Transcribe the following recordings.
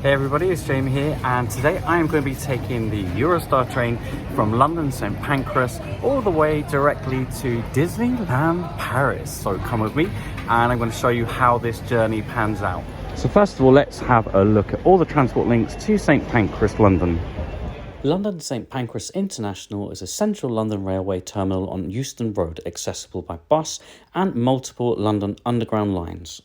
Hey everybody, it's Jamie here, and today I am going to be taking the Eurostar train from London St Pancras all the way directly to Disneyland Paris. So come with me and I'm going to show you how this journey pans out. So first of all, let's have a look at all the transport links to St Pancras, London. London St Pancras International is a central London railway terminal on Euston Road, accessible by bus and multiple London Underground lines.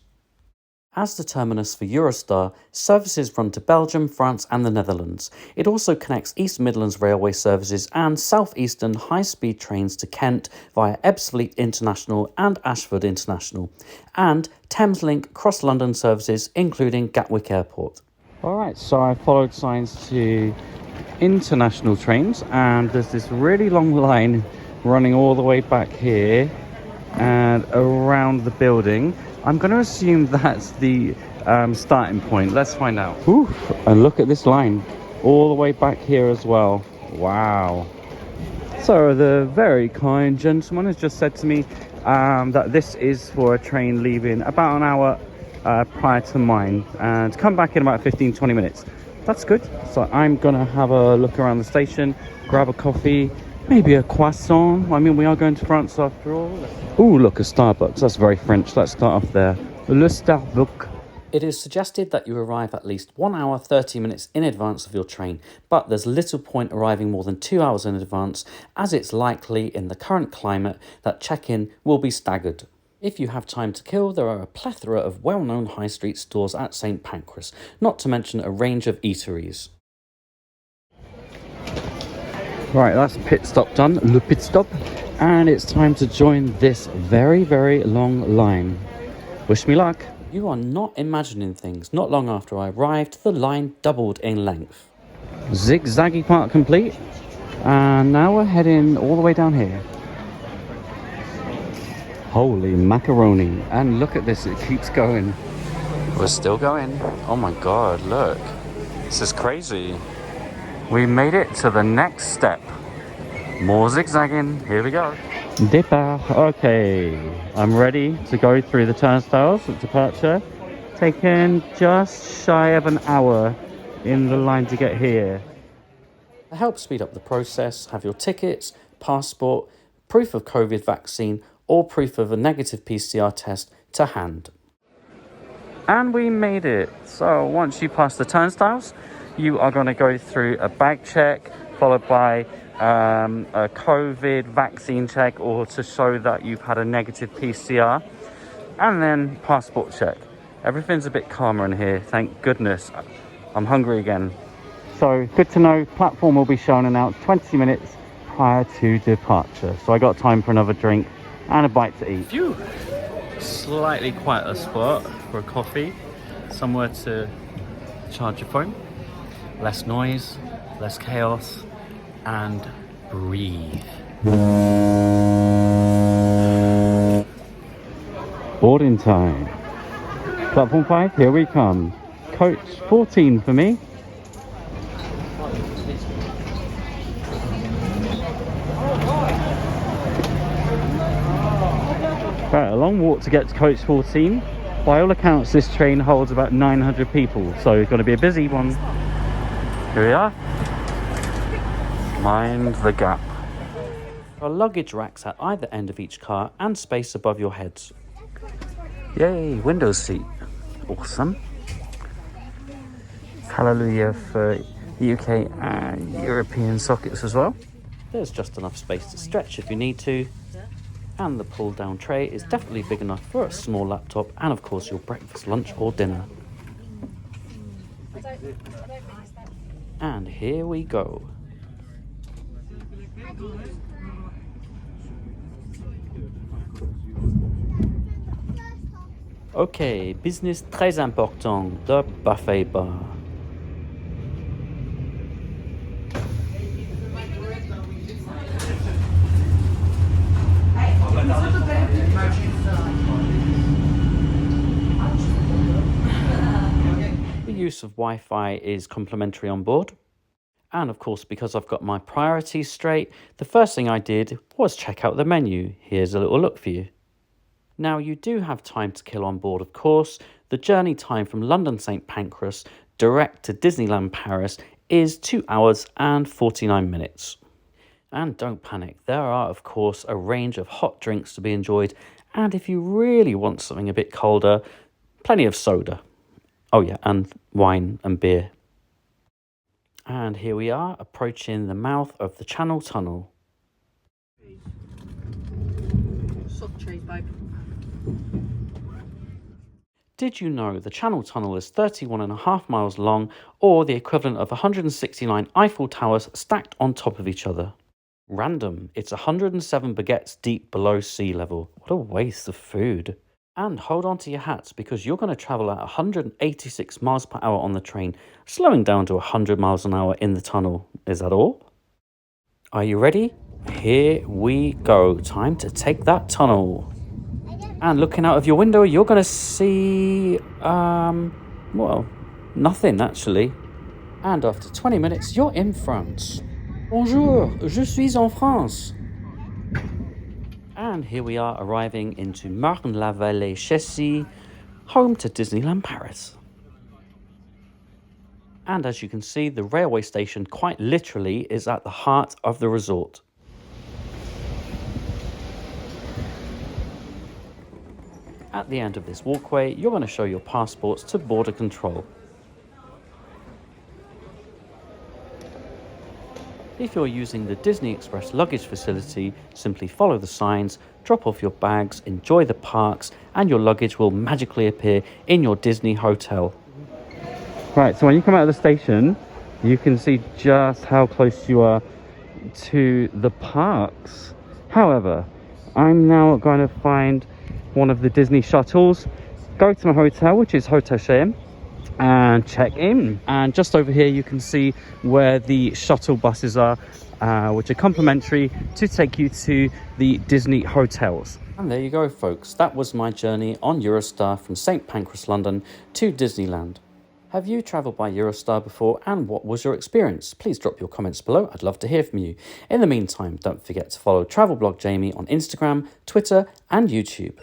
As the terminus for Eurostar, services run to Belgium, France and the Netherlands. It also connects East Midlands Railway services and southeastern high-speed trains to Kent via Ebbsfleet International and Ashford International, and Thameslink cross-London services including Gatwick Airport. Alright, so I followed signs to international trains, and there's this really long line running all the way back here and around the building. I'm going to assume that's the starting point. Let's find out. Ooh, and look at this line all the way back here as well. Wow. So the very kind gentleman has just said to me that this is for a train leaving about an hour prior to mine and come back in about 15-20 minutes. That's good. So I'm going to have a look around the station, grab a coffee, maybe a croissant. I mean, we are going to France after all. Ooh, look, a Starbucks. That's very French. Let's start off there. Le Starbucks. It is suggested that you arrive at least 1 hour 30 minutes in advance of your train, but there's little point arriving more than 2 hours in advance, as it's likely in the current climate that check-in will be staggered. If you have time to kill, there are a plethora of well-known high street stores at St Pancras, not to mention a range of eateries. Right, that's pit stop done, le pit stop, and it's time to join this very, very long line. Wish me luck. You are not imagining things. Not long after I arrived, the line doubled in length. Zigzaggy part complete, and now we're heading all the way down here. Holy macaroni, and look at this, it keeps going. We're still going. Oh my god, look. This is crazy. We made it to the next step. More zigzagging. Here we go. Départ. Okay, I'm ready to go through the turnstiles at departure. Taken just shy of an hour in the line to get here. To help speed up the process, have your tickets, passport, proof of COVID vaccine, or proof of a negative PCR test to hand. And we made it. So once you pass the turnstiles, you are going to go through a bag check, followed by a COVID vaccine check, or to show that you've had a negative PCR, and then passport check. Everything's a bit calmer in here, thank goodness. I'm hungry again. So good to know, platform will be shown and announced 20 minutes prior to departure. So I got time for another drink and a bite to eat. Phew. Slightly quieter spot for a coffee, somewhere to charge your phone. Less noise, less chaos, and breathe. Boarding time. Platform 5, here we come. Coach 14 for me. Right, a long walk to get to coach 14. By all accounts, this train holds about 900 people, so it's going to be a busy one. Here we are. Mind the gap. There are luggage racks at either end of each car and space above your heads. Yay, window seat. Awesome. Hallelujah for UK and European sockets as well. There's just enough space to stretch if you need to. And the pull down tray is definitely big enough for a small laptop and of course your breakfast, lunch or dinner. And here we go. Okay, business très important, the buffet bar. The use of Wi-Fi is complimentary on board. And of course, because I've got my priorities straight, the first thing I did was check out the menu. Here's a little look for you. Now, you do have time to kill on board, of course. The journey time from London St Pancras direct to Disneyland Paris is 2 hours and 49 minutes. And don't panic, there are of course a range of hot drinks to be enjoyed, and if you really want something a bit colder, plenty of soda. Oh yeah, and wine and beer. And here we are approaching the mouth of the Channel Tunnel. Soft cheese, babe. Did you know the Channel Tunnel is 31.5 miles long, or the equivalent of 169 Eiffel Towers stacked on top of each other? Random, it's 107 baguettes deep below sea level. What a waste of food. And hold on to your hats because you're going to travel at 186 miles per hour on the train, slowing down to 100 miles an hour in the tunnel. Is that all? Are you ready? Here we go. Time to take that tunnel. And looking out of your window, you're going to see, well, nothing actually. And after 20 minutes, you're in France. Bonjour, je suis en France. And here we are arriving into Marne-la-Vallée-Chessy, home to Disneyland Paris. And as you can see, the railway station quite literally is at the heart of the resort. At the end of this walkway, you're going to show your passports to border control. If you're using the Disney Express luggage facility, simply follow the signs, drop off your bags, enjoy the parks, and your luggage will magically appear in your Disney hotel. Right, so when you come out of the station, you can see just how close you are to the parks. However, I'm now going to find one of the Disney shuttles, go to my hotel, which is Hotel Cheyenne, and check in. And just over here you can see where the shuttle buses are, which are complimentary to take you to the Disney hotels. And there you go folks, that was my journey on Eurostar from St Pancras, London to Disneyland. Have you travelled by Eurostar before, and what was your experience? Please drop your comments below, I'd love to hear from you. In the meantime, don't forget to follow Travel Blog Jamie on Instagram, Twitter and YouTube.